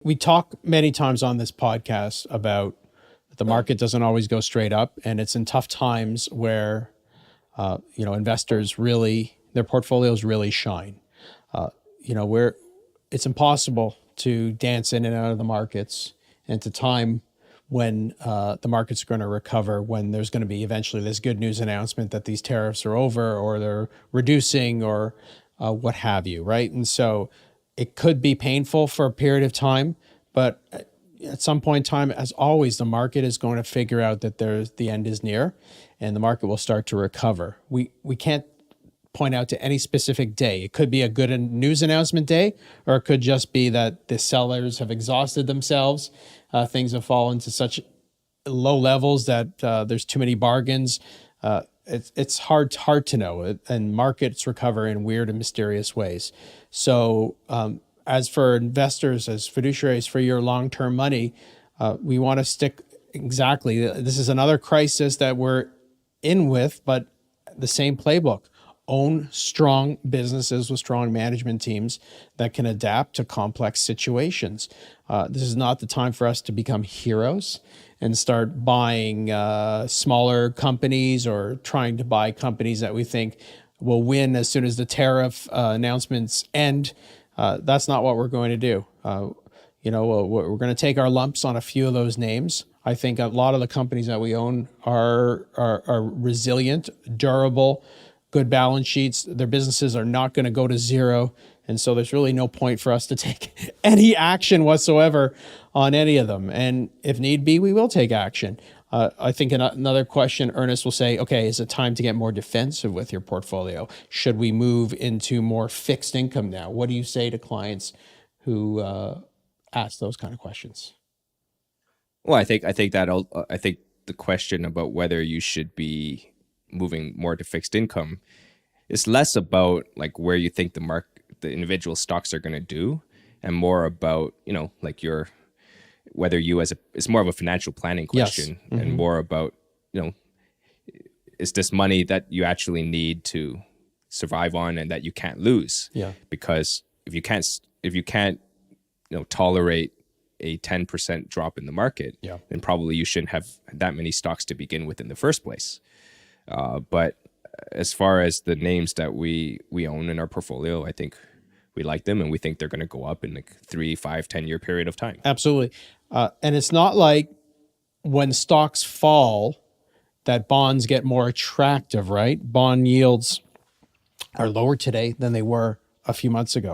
we talk many times on this podcast about the market doesn't always go straight up, and it's in tough times where investors really, their portfolios really shine. Where it's impossible to dance in and out of the markets and to time when the markets are going to recover, when there's going to be eventually this good news announcement that these tariffs are over or they're reducing or what have you, right? And so it could be painful for a period of time, but at some point in time, as always, the market is going to figure out that the end is near and the market will start to recover. We can't point out to any specific day. It could be a good news announcement day, or it could just be that the sellers have exhausted themselves. Things have fallen to such low levels that there's too many bargains. It's hard to know, and markets recover in weird and mysterious ways. So as for investors, as fiduciaries for your long-term money, we want to stick exactly. This is another crisis that we're in with, but the same playbook. Own strong businesses with strong management teams that can adapt to complex situations. This is not the time for us to become heroes and start buying smaller companies or trying to buy companies that we think will win as soon as the tariff announcements end. That's not what we're going to do. We're going to take our lumps on a few of those names. I think a lot of the companies that we own are resilient, durable, good balance sheets. Their businesses are not going to go to zero. And so there's really no point for us to take any action whatsoever on any of them. And if need be, we will take action. I think another question, Ernest will say, okay, is it time to get more defensive with your portfolio? Should we move into more fixed income now? What do you say to clients who ask those kind of questions? Well, I think the question about whether you should be moving more to fixed income is less about like where you think the individual stocks are going to do, and more about whether you it's more of a financial planning question. Yes. And more about is this money that you actually need to survive on and that you can't lose? Yeah. Because if you can't tolerate a 10% drop in the market, yeah, then probably you shouldn't have that many stocks to begin with in the first place. But as far as the names that we own in our portfolio, I think we like them and we think they're going to go up in like 3, 5, 10-year period of time. Absolutely. And it's not like when stocks fall that bonds get more attractive, right? Bond yields are lower today than they were a few months ago.